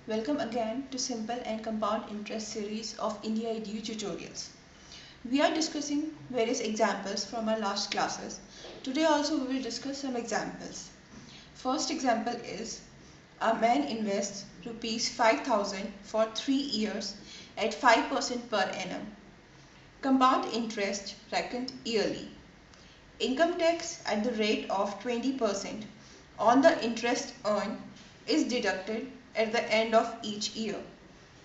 Welcome again to Simple and Compound Interest series of India Edu tutorials. We are discussing various examples from our last classes. Today also we will discuss some examples. First example is a man invests rupees 5,000 for 3 years at 5% per annum. Compound interest reckoned yearly. Income tax at the rate of 20% on the interest earned is deducted at the end of each year.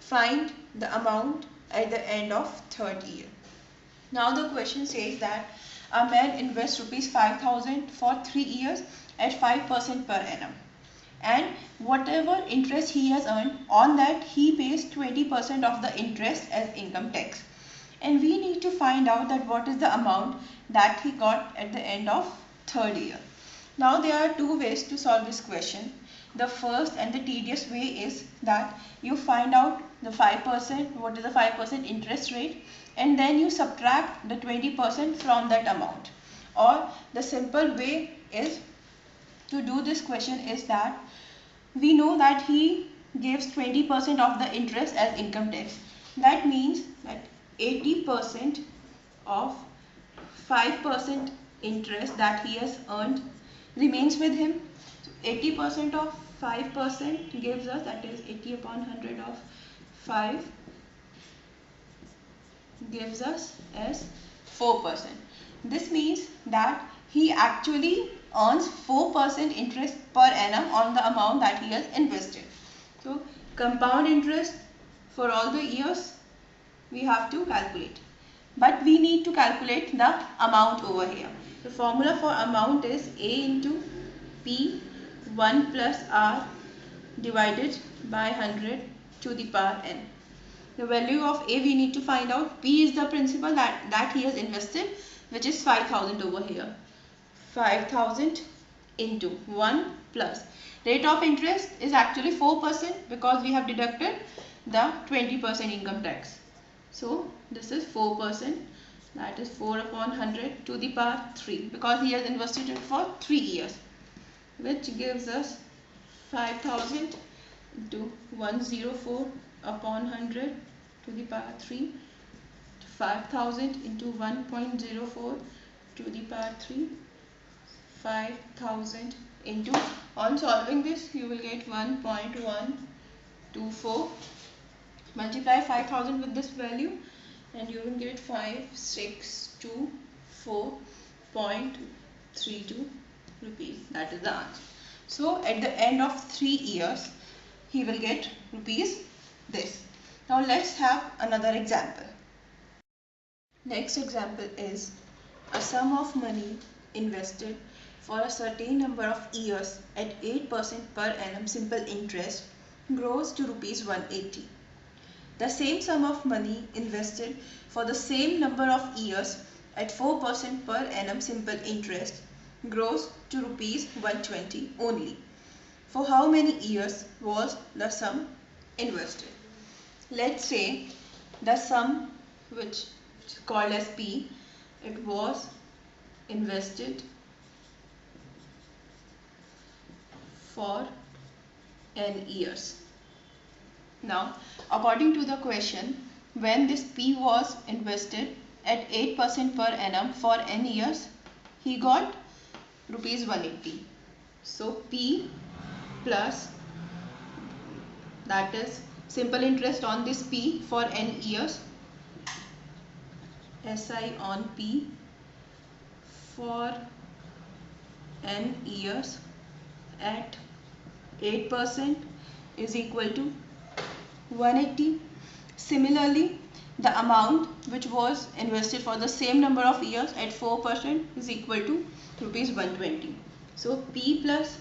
Find the amount at the end of third year. Now the question says that a man invests rupees 5,000 for 3 years at 5% per annum, and whatever interest he has earned on that he pays 20% of the interest as income tax, and we need to find out that what is the amount that he got at the end of third year. Now there are two ways to solve this question. The first and the tedious way is that you find out the 5%, what is the 5% interest rate, and then you subtract the 20% from that amount. Or the simple way is to do this question is that we know that he gives 20% of the interest as income tax. That means that 80% of 5% interest that he has earned remains with him. So 80% of 5% gives us, that is 80 upon 100 of 5 gives us as 4%. This means that he actually earns 4% interest per annum on the amount that he has invested. So compound interest for all the years we have to calculate, but we need to calculate the amount over here. The formula for amount is A into P 1 plus R divided by 100 to the power n. The value of A we need to find out. P is the principal that he has invested, which is 5,000 over here. 5,000 into 1 plus rate of interest is actually 4% because we have deducted the 20% income tax. So this is 4%, that is 4 upon 100 to the power 3 because he has invested it for 3 years, which gives us 5,000 into 104 upon 100 to the power 3, 5,000 into 1.04 to the power 3, 5,000 into, on solving this you will get 1.124. Multiply 5,000 with this value and you will get 5624.32 rupees. That is the answer. So at the end of 3 years he will get rupees this. Now let's have another example. Next example is a sum of money invested for a certain number of years at 8% per annum simple interest grows to rupees 180. The same sum of money invested for the same number of years at 4% per annum simple interest grows to rupees 120 only. For how many years was the sum invested? Let's say the sum, which is called as P, it was invested for n years. Now, according to the question, when this P was invested at 8% per annum for n years, he got rupees 180. So P plus, that is simple interest on this P for n years, SI on P for n years at 8% is equal to 180. Similarly, the amount which was invested for the same number of years at 4% is equal to rupees 120. So P plus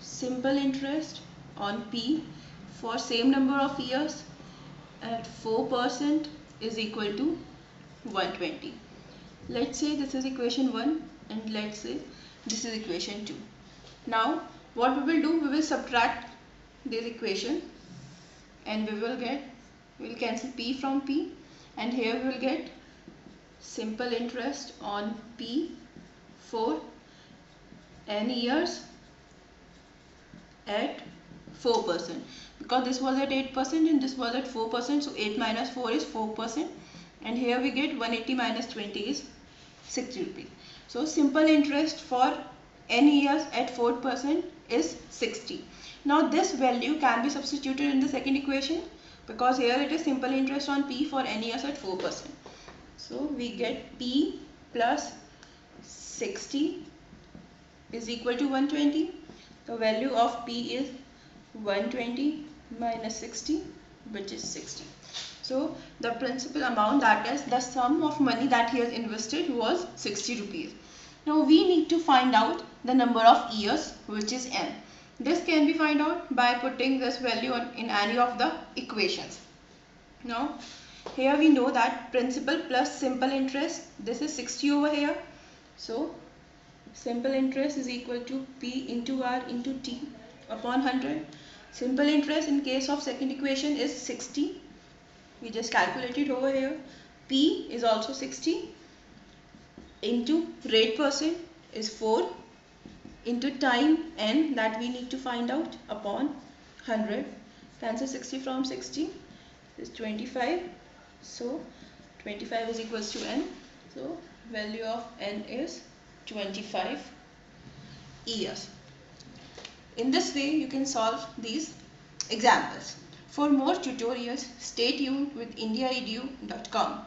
simple interest on P for same number of years at 4% is equal to 120. Let's say this is equation 1 and let's say this is equation 2. Now what we will do, we will subtract this equation and we will cancel P from P, and here we will get simple interest on P for n years at 4%, because this was at 8% and this was at 4%, so 8 minus 4 is 4%, and here we get 180 minus 20 is 60 rupees. So simple interest for n years at 4% is 60. Now this value can be substituted in the second equation, because here it is simple interest on P for n years at 4%. So we get P plus 60 is equal to 120. The value of P is 120 minus 60, which is 60. So the principal amount, that is the sum of money that he has invested, was 60 rupees. Now we need to find out the number of years, which is n. This can be found out by putting this value in any of the equations. Now here we know that principal plus simple interest, this is 60 over here. So simple interest is equal to P into R into T upon 100. Simple interest in case of second equation is 60. We just calculate it over here. P is also 60 into rate percent is 4 into time n that we need to find out upon 100. Cancel 60 from 60 is 25. So 25 is equals to n. So value of n is 25 years. In this way you can solve these examples. For more tutorials, stay tuned with indiaedu.com.